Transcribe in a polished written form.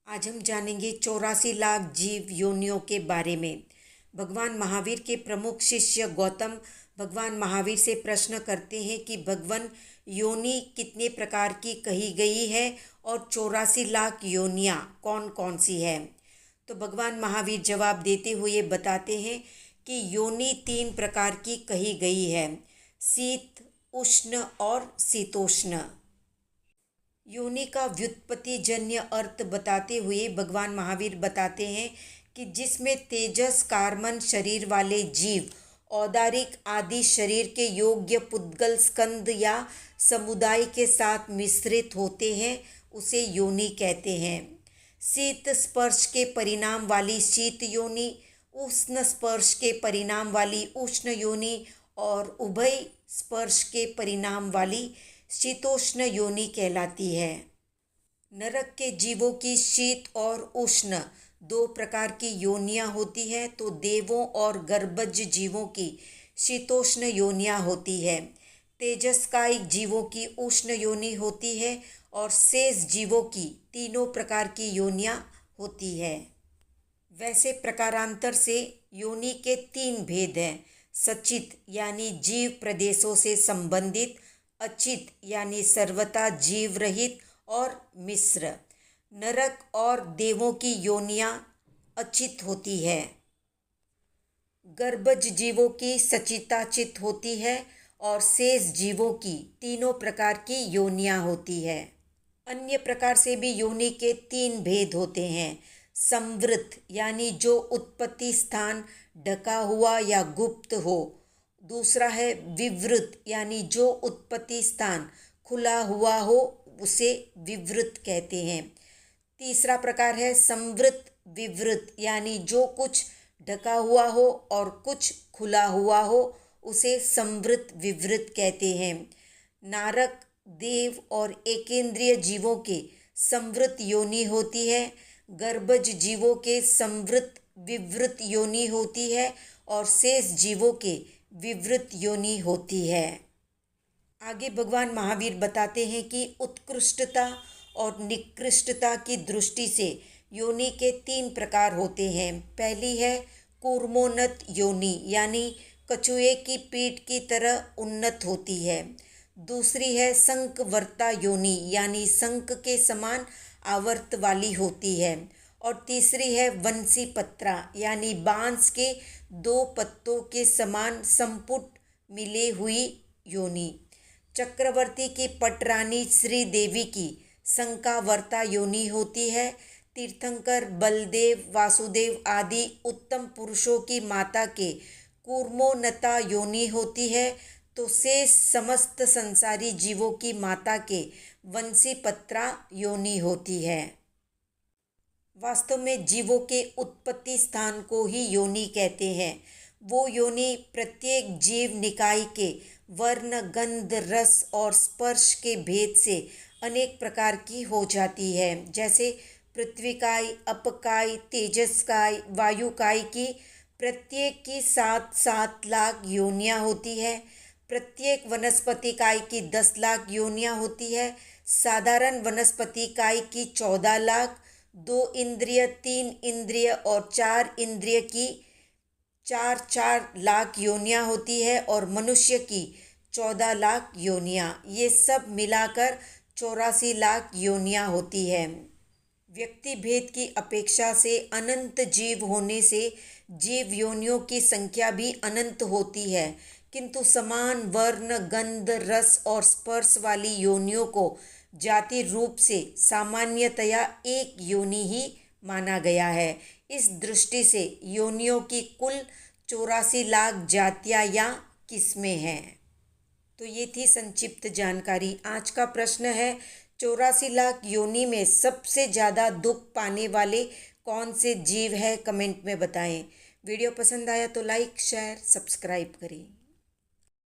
आज हम जानेंगे 84 लाख जीव योनियों के बारे में। भगवान महावीर के प्रमुख शिष्य गौतम भगवान महावीर से प्रश्न करते हैं कि भगवान योनि कितने प्रकार की कही गई है और 84 लाख योनियाँ कौन कौन सी है। तो भगवान महावीर जवाब देते हुए बताते हैं कि योनि 3 प्रकार की कही गई है, शीत, उष्ण और शीतोष्ण। योनि का व्युत्पत्ति जन्य अर्थ बताते हुए भगवान महावीर बताते हैं कि जिसमें तेजस कार्बन शरीर वाले जीव औदारिक आदि शरीर के योग्य पुद्गल स्कंद या समुदाय के साथ मिश्रित होते हैं उसे योनि कहते हैं। शीत स्पर्श के परिणाम वाली शीत योनि, उष्ण स्पर्श के परिणाम वाली उष्ण योनि और उभय स्पर्श के परिणाम वाली शीतोष्ण योनि कहलाती है। नरक के जीवों की शीत और उष्ण 2 प्रकार की योनियाँ होती है, तो देवों और गर्भज जीवों की शीतोष्ण योनियाँ होती है। तेजस्कायिक जीवों की उष्ण योनि होती है और शेष जीवों की तीनों प्रकार की योनियाँ होती है। वैसे प्रकारांतर से योनि के 3 भेद हैं, सचित यानी जीव प्रदेशों से संबंधित, अचित यानी सर्वथा जीव रहित और मिश्र। नरक और देवों की योनियाँ अचित होती है, गर्भज जीवों की सचिताचित होती है और शेष जीवों की तीनों प्रकार की योनियाँ होती है। अन्य प्रकार से भी योनि के 3 भेद होते हैं, संवृत यानी जो उत्पत्ति स्थान ढका हुआ या गुप्त हो। दूसरा है विवृत यानी जो उत्पत्ति स्थान खुला हुआ हो उसे विवृत कहते हैं। तीसरा प्रकार है संवृत विवृत यानी जो कुछ ढका हुआ हो और कुछ खुला हुआ हो उसे संवृत विवृत कहते हैं। नारक, देव और एकेंद्रिय जीवों के संवृत योनि होती है, गर्भज जीवों के संवृत विवृत योनि होती है और शेष जीवों के विवृत योनि होती है। आगे भगवान महावीर बताते हैं कि उत्कृष्टता और निकृष्टता की दृष्टि से योनि के 3 प्रकार होते हैं। पहली है कूर्मोन्नत योनि यानी कछुए की पीठ की तरह उन्नत होती है। दूसरी है शंखवर्ता योनि यानी शंख के समान आवर्त वाली होती है और तीसरी है वंशी पत्रा यानी बांस के 2 पत्तों के समान संपुट मिले हुई योनि। चक्रवर्ती की पटरानी श्री देवी की शंखावर्ता योनि होती है। तीर्थंकर बलदेव, वासुदेव आदि उत्तम पुरुषों की माता के कूर्मोन्नता योनि होती है, तो शेष समस्त संसारी जीवों की माता के वंशी पत्रा योनि होती है। वास्तव में जीवों के उत्पत्ति स्थान को ही योनि कहते हैं। वो योनि प्रत्येक जीव निकाय के वर्ण, गंध, रस और स्पर्श के भेद से अनेक प्रकार की हो जाती है। जैसे पृथ्वीकाय, अपकाय, तेजसकाय, वायुकाय की प्रत्येक की 7-7 लाख योनियाँ होती है। प्रत्येक वनस्पति काय की 10 लाख योनियाँ होती है। साधारण वनस्पति काय की 14 लाख, 2 इंद्रिय, 3 इंद्रिय और 4 इंद्रिय की 4-4 लाख योनियाँ होती है और मनुष्य की 14 लाख योनियाँ। ये सब मिलाकर 84 लाख योनियाँ होती है। व्यक्ति भेद की अपेक्षा से अनंत जीव होने से जीव योनियों की संख्या भी अनंत होती है, किंतु समान वर्ण, गंध, रस और स्पर्श वाली योनियों को जाति रूप से सामान्यतया एक योनि ही माना गया है। इस दृष्टि से योनियों की कुल 84 लाख जातियाँ या किस्में हैं। तो ये थी संक्षिप्त जानकारी। आज का प्रश्न है 84 लाख योनि में सबसे ज़्यादा दुख पाने वाले कौन से जीव है, कमेंट में बताएं। वीडियो पसंद आया तो लाइक, शेयर, सब्सक्राइब करें।